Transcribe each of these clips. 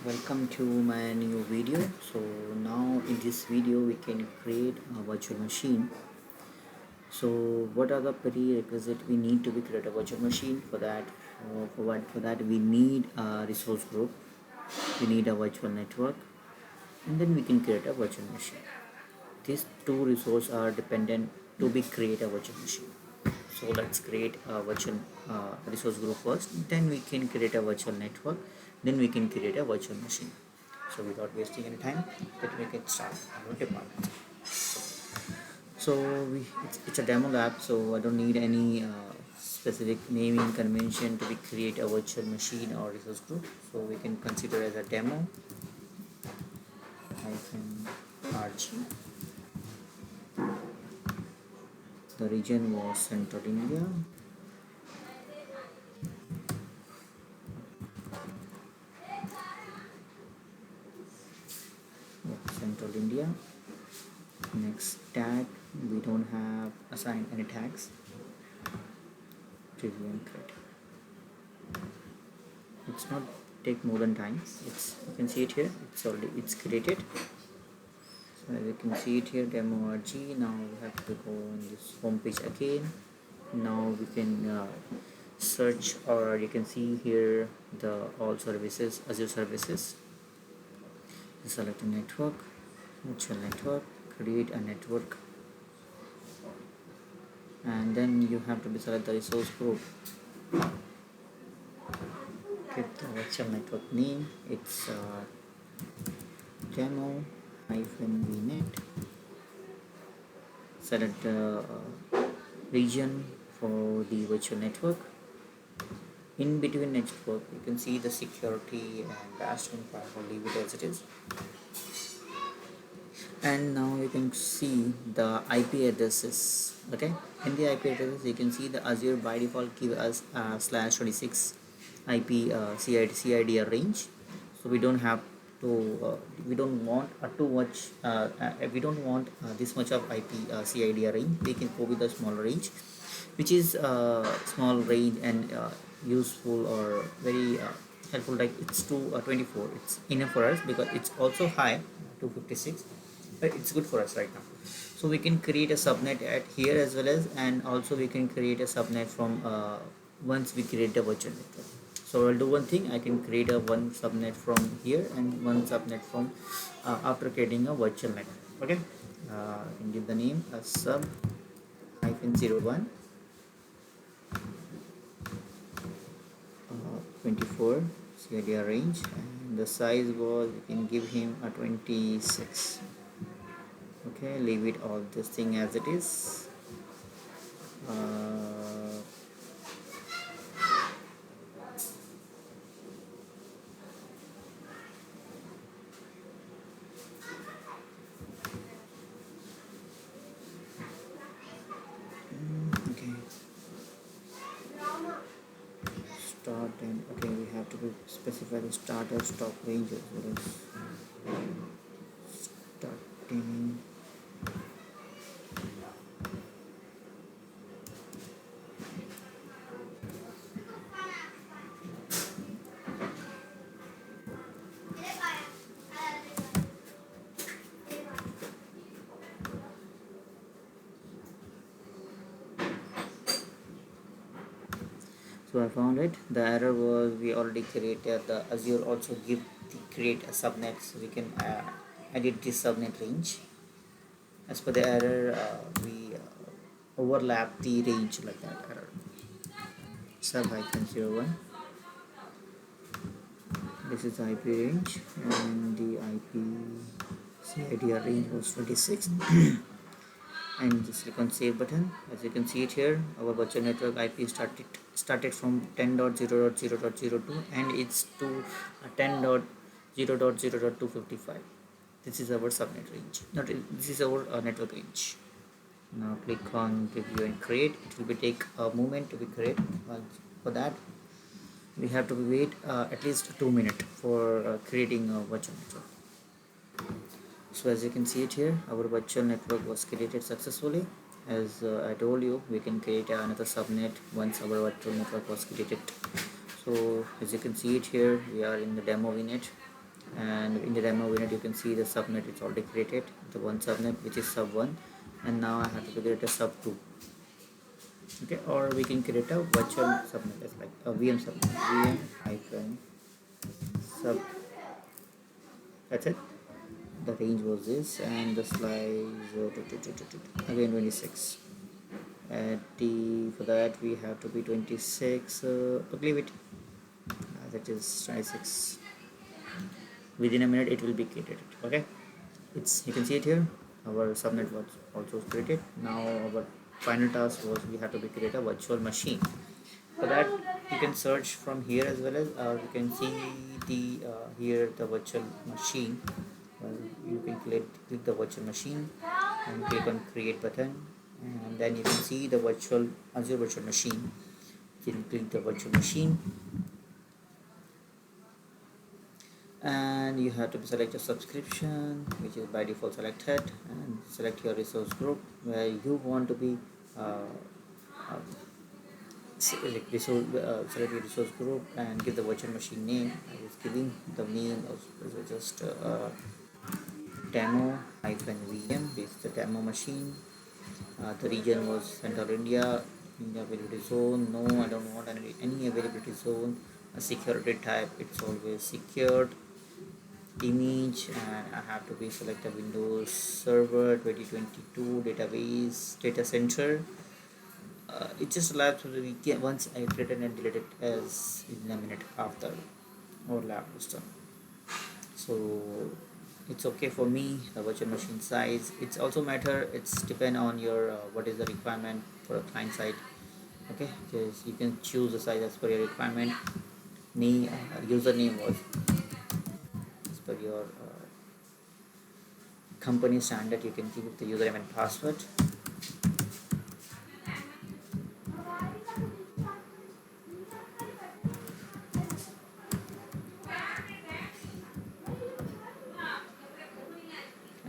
welcome to my new video. So now in this video we can create a virtual machine. So what are the prerequisites we need to be create a virtual machine? For that we need a resource group, we need a virtual network, and then we can create a virtual machine. These two resources are dependent to be create a virtual machine. So let's create a virtual resource group first, then we can create a virtual network, then we can create a virtual machine. So without wasting any time, let me get start our department. So it's a demo lab, so I don't need any specific naming convention to be create a virtual machine or resource group. So we can consider as a demo -rg. The region was Central India. Central India. Next tag, we don't have assigned any tags. Review and create. It's not take more than times. You can see it here. It's created. So as you can see it here, demo RG. Now we have to go on this home page again. Now we can search, or you can see here the all services, Azure services. Select a network, virtual network, create a network, and then you have to select the resource group. Get the virtual network name, it's demo-vnet. Select the region for the virtual network. In between network, you can see the security and dash info. Leave it as it is. And now you can see the IP addresses. Okay, in the IP addresses you can see the Azure by default give us /26 IP CIDR range. So we don't have to we don't want too much we don't want this much of IP CIDR range. We can go with a small range, which is small range and useful or very helpful. Like it's to 24, it's enough for us because it's also high 256, but it's good for us right now. So we can create a subnet at here as well as, and also we can create a subnet from once we create the virtual network. So I'll do one thing, I can create a one subnet from here and one subnet from after creating a virtual network. Okay, I can give the name as sub -01 24 CIDR range, and the size was, you can give him a 26. Okay, leave it all this thing as it is. Okay, start, and okay, we have to specify the start or stop range as well as starting. So I found it. The error was we already created the Azure also give the create a subnet, so we can edit this subnet range. As per the error, we overlap the range like that. Error sub -01. This is the IP range, and the IP CIDR range was 26. And just click on save button. As you can see it here, our virtual network IP started from 10.0.0.02 and it's to 10.0.0.255. This is our subnet range. This is our network range. Now click on preview and create. It will take a moment to be created. For that, we have to wait at least 2 minutes for creating a virtual network. So as you can see it here, our virtual network was created successfully. As I told you, we can create another subnet once our virtual network was created. So as you can see it here, we are in the demo vnet. And in the demo unit you can see the subnet it's already created, the one subnet which is sub1, and now I have to create a sub2. Okay, or we can create a virtual subnet as like a VM subnet, VM hyphen sub. That's it. The range was this, and the slice again 26. At the for that we have to be 26. But leave it as it is 26. Within a minute it will be created. Okay, it's you can see it here. Our subnet was also created. Now our final task was we have to be create a virtual machine. For that you can search from here as well as you can see the here the virtual machine. You can click the virtual machine and click on create button, and then you can see the virtual Azure virtual machine. You can click the virtual machine, and you have to select a subscription which is by default selected, and select your resource group where you want to be uh, select your resource group and give the virtual machine name. I was giving the name of just demo hyphen VM. This is the demo machine. The region was Central India. India availability zone. No, I don't want any availability zone. A security type, it's always secured. Image, and I have to be select a Windows Server 2022 database data center. It just allows so that we can once I create and delete it as in a minute after our lab is done. So it's okay for me. The virtual machine size, it's also matter, it's depend on your what is the requirement for a client side. Okay, just you can choose the size as per your requirement. Username was as per your company standard. You can give the username and password.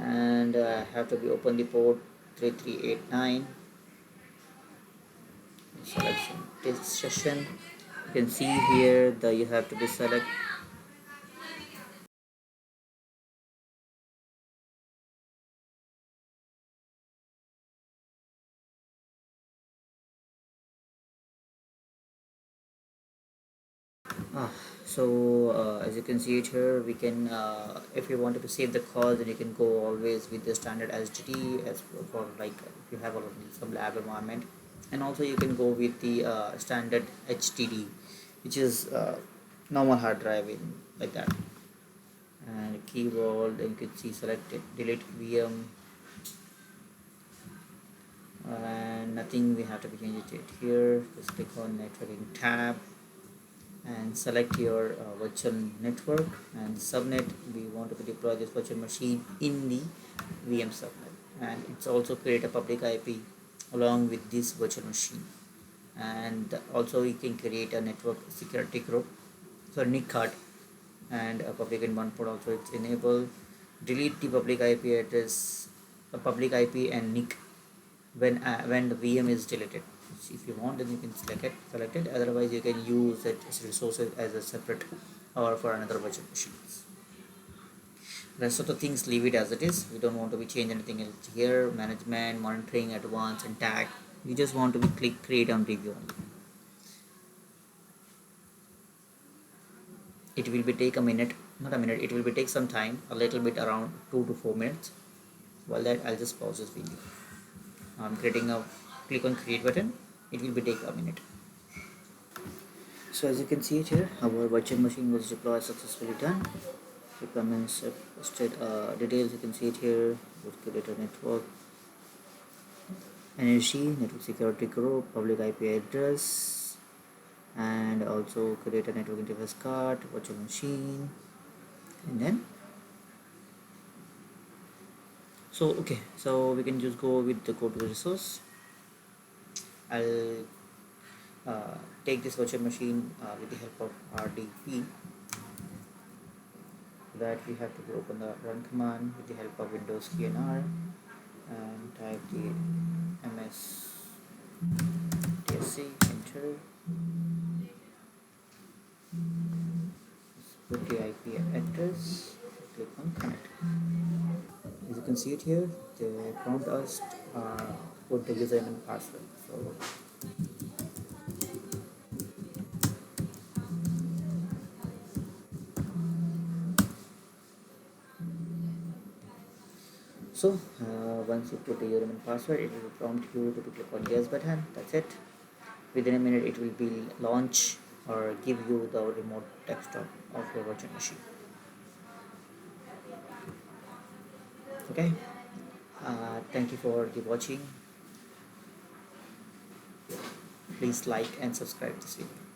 And have to be open the port 3389. Selection test session. You can see here the you have to be select. Ah, so as you can see it here, we can if you wanted to save the call, then you can go always with the standard SSD as for like if you have some lab environment, and also you can go with the standard HDD, which is normal hard drive in like that. And keyboard, then you can see selected delete VM, and nothing we have to be changed it here. Just click on networking tab and select your virtual network and subnet. We want to deploy this virtual machine in the VM subnet, and it's also create a public IP along with this virtual machine. And also you can create a network security group, so NIC card, and a public in one port also it's enabled. Delete the public IP address, a public IP and NIC when the VM is deleted. If you want, then you can select it. Otherwise you can use it as resources as a separate or for another virtual machines. Rest of the things leave it as it is. We don't want to be change anything else here. Management, monitoring, advanced, and tag. You just want to be click create and review only. It will be take a minute, not a minute. It will be take some time, a little bit around 2 to 4 minutes. While that, I'll just pause this video. I'm creating a click on create button. It will be take a minute. So as you can see it here, our virtual machine was deployed successfully done. Requirements details, you can see it here. Create a network energy, network security group, public IP address, and also create a network interface card, virtual machine, and then so okay, so we can just go with the go to resource. I'll take this virtual machine with the help of RDP. That we have to open the run command with the help of Windows key and R, and type the ms tsc, enter, put the IP address, can see it here. They prompt us put the username and password. So once you put the username and password, it will prompt you to click on yes button. That's it. Within a minute, it will be launch or give you the remote desktop of your virtual machine. Okay. Thank you for the watching. Please like and subscribe this video.